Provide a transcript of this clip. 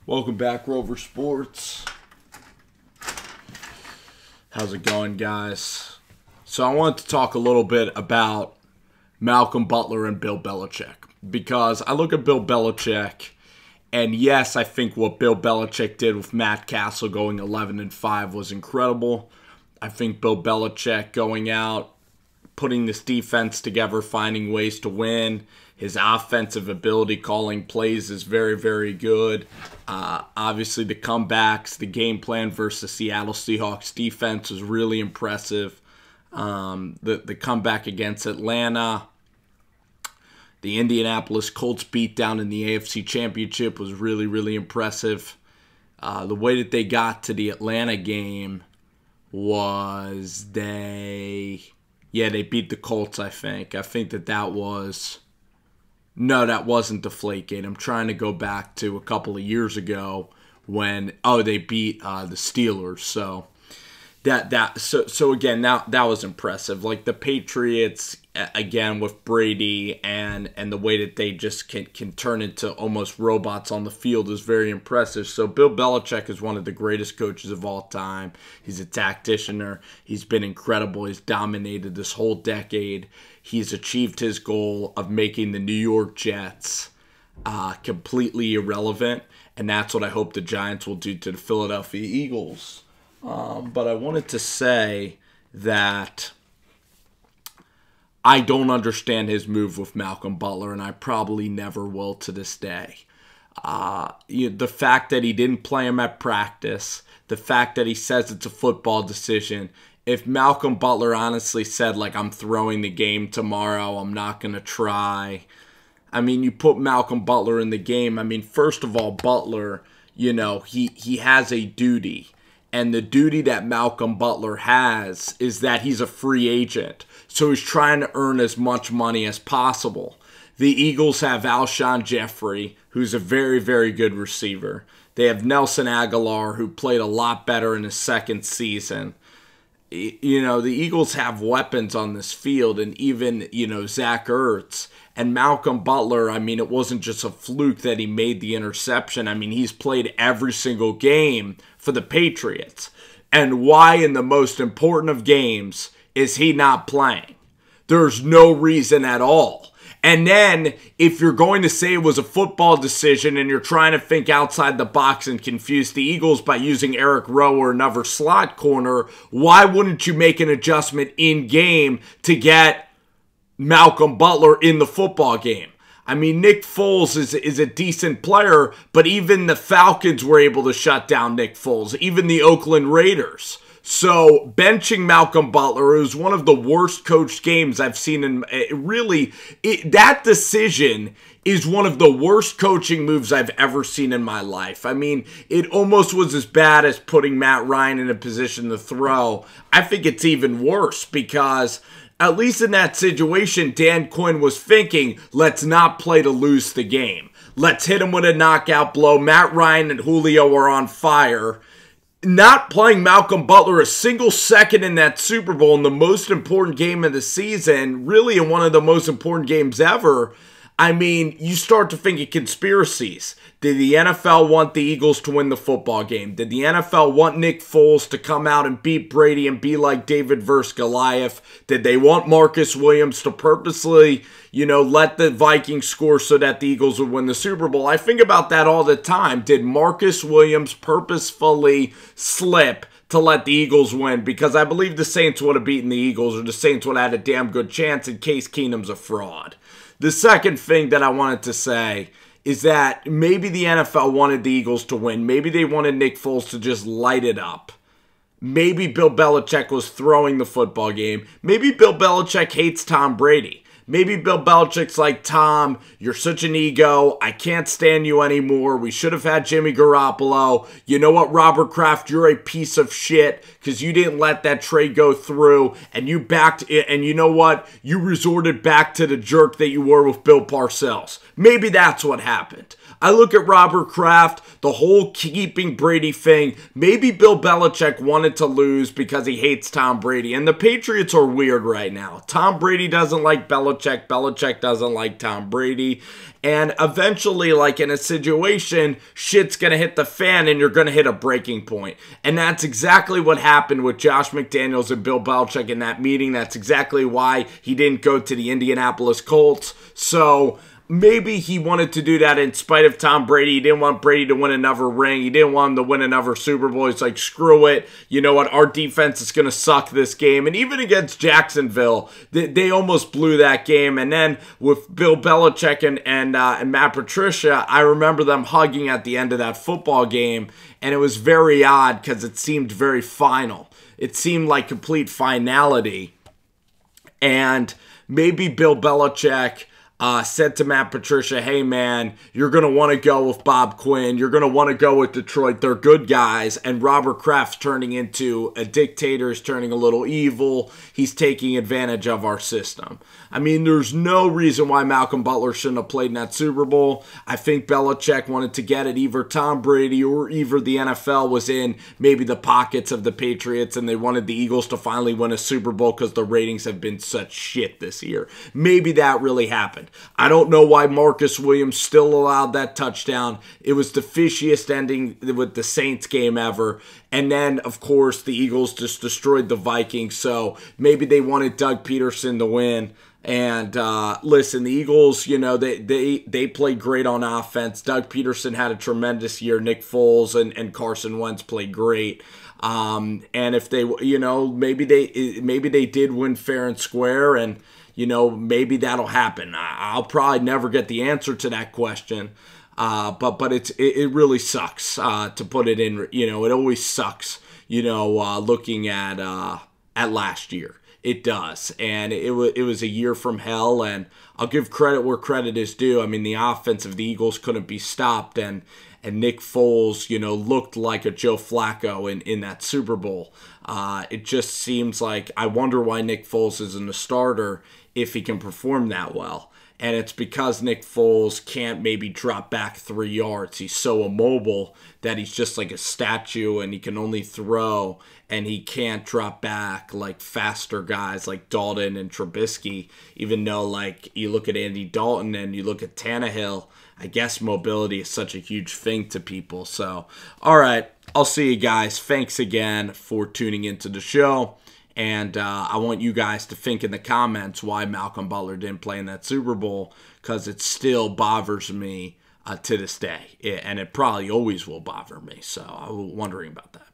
Welcome back, Rover Sports. How's it going, guys? So I wanted to talk a little bit about Malcolm Butler and Bill Belichick, because I look at Bill Belichick, and yes, I think what Bill Belichick did with Matt Castle going 11-5 was incredible. I think Bill Belichick going out, putting this defense together, finding ways to win. His offensive ability, calling plays, is very, very good. Obviously, the comebacks, the game plan versus the Seattle Seahawks defense was really impressive. The comeback against Atlanta, the Indianapolis Colts beatdown in the AFC Championship was really, really impressive. The way that they got to the Atlanta game was they beat the Colts, I think. I think that was... No, that wasn't Deflategate. I'm trying to go back to a couple of years ago when they beat the Steelers. So so again, that was impressive. Like the Patriots again with Brady and the way that they just can turn into almost robots on the field is very impressive. So Bill Belichick is one of the greatest coaches of all time. He's a tactician. He's been incredible. He's dominated this whole decade. He's achieved his goal of making the New York Jets completely irrelevant, and that's what I hope the Giants will do to the Philadelphia Eagles. But I wanted to say that I don't understand his move with Malcolm Butler, and I probably never will to this day. The fact that he didn't play him at practice, the fact that he says it's a football decision. If Malcolm Butler honestly said, like, I'm throwing the game tomorrow, I'm not going to try. I mean, you put Malcolm Butler in the game. I mean, first of all, Butler, he has a duty. And the duty that Malcolm Butler has is that he's a free agent. So he's trying to earn as much money as possible. The Eagles have Alshon Jeffrey, who's a very, very good receiver. They have Nelson Aguilar, who played a lot better in his second season. The Eagles have weapons on this field, and even, Zach Ertz. And Malcolm Butler, I mean, it wasn't just a fluke that he made the interception. I mean, he's played every single game for the Patriots. And why in the most important of games is he not playing? There's no reason at all. And then, if you're going to say it was a football decision and you're trying to think outside the box and confuse the Eagles by using Eric Rowe or another slot corner, why wouldn't you make an adjustment in-game to get Malcolm Butler in the football game? I mean, Nick Foles is a decent player, but even the Falcons were able to shut down Nick Foles, even the Oakland Raiders. So, benching Malcolm Butler is one of the worst coached games I've seen in... that decision is one of the worst coaching moves I've ever seen in my life. I mean, it almost was as bad as putting Matt Ryan in a position to throw. I think it's even worse because... At least in that situation, Dan Quinn was thinking, let's not play to lose the game. Let's hit him with a knockout blow. Matt Ryan and Julio are on fire. Not playing Malcolm Butler a single second in that Super Bowl in the most important game of the season, really in one of the most important games ever, I mean, you start to think of conspiracies. Did the NFL want the Eagles to win the football game? Did the NFL want Nick Foles to come out and beat Brady and be like David versus Goliath? Did they want Marcus Williams to purposely, let the Vikings score so that the Eagles would win the Super Bowl? I think about that all the time. Did Marcus Williams purposefully slip to let the Eagles win? Because I believe the Saints would have beaten the Eagles, or the Saints would have had a damn good chance in case Keenum's a fraud. The second thing that I wanted to say is that maybe the NFL wanted the Eagles to win. Maybe they wanted Nick Foles to just light it up. Maybe Bill Belichick was throwing the football game. Maybe Bill Belichick hates Tom Brady. Maybe Bill Belichick's like, Tom, you're such an ego. I can't stand you anymore. We should have had Jimmy Garoppolo. You know what, Robert Kraft? You're a piece of shit because you didn't let that trade go through, and you backed it. And you know what? You resorted back to the jerk that you were with Bill Parcells. Maybe that's what happened. I look at Robert Kraft, the whole keeping Brady thing. Maybe Bill Belichick wanted to lose because he hates Tom Brady. And the Patriots are weird right now. Tom Brady doesn't like Belichick. Belichick doesn't like Tom Brady. And eventually, like in a situation, shit's going to hit the fan and you're going to hit a breaking point. And that's exactly what happened with Josh McDaniels and Bill Belichick in that meeting. That's exactly why he didn't go to the Indianapolis Colts. So maybe he wanted to do that in spite of Tom Brady. He didn't want Brady to win another ring. He didn't want him to win another Super Bowl. He's like, screw it. You know what? Our defense is going to suck this game. And even against Jacksonville, they almost blew that game. And then with Bill Belichick and Matt Patricia, I remember them hugging at the end of that football game. And it was very odd because it seemed very final. It seemed like complete finality. And maybe Bill Belichick said to Matt Patricia, hey man, you're going to want to go with Bob Quinn. You're going to want to go with Detroit. They're good guys. And Robert Kraft's turning into a dictator. He's turning a little evil. He's taking advantage of our system. I mean, there's no reason why Malcolm Butler shouldn't have played in that Super Bowl. I think Belichick wanted to get it. Either Tom Brady or either the NFL was in maybe the pockets of the Patriots and they wanted the Eagles to finally win a Super Bowl because the ratings have been such shit this year. Maybe that really happened. I don't know why Marcus Williams still allowed that touchdown. It was the fishiest ending with the Saints game ever. And then, of course, the Eagles just destroyed the Vikings. So maybe they wanted Doug Peterson to win. And listen, the Eagles, you know, they played great on offense. Doug Peterson had a tremendous year. Nick Foles and Carson Wentz played great. And if they, you know, maybe they did win fair and square, and you know, maybe that'll happen. I'll probably never get the answer to that question. But it really sucks to put it in. You know, it always sucks. You know, looking at last year. It does, and it was a year from hell, and I'll give credit where credit is due. I mean, the offense of the Eagles couldn't be stopped, and Nick Foles, you know, looked like a Joe Flacco in that Super Bowl. It just seems like, I wonder why Nick Foles isn't a starter if he can perform that well. And it's because Nick Foles can't maybe drop back 3 yards. He's so immobile that he's just like a statue, and he can only throw, and he can't drop back like faster guys like Dalton and Trubisky. Even though, like, you look at Andy Dalton and you look at Tannehill, I guess mobility is such a huge thing to people. So, all right, I'll see you guys. Thanks again for tuning into the show. And I want you guys to think in the comments why Malcolm Butler didn't play in that Super Bowl, because it still bothers me to this day. And it probably always will bother me. So I'm wondering about that.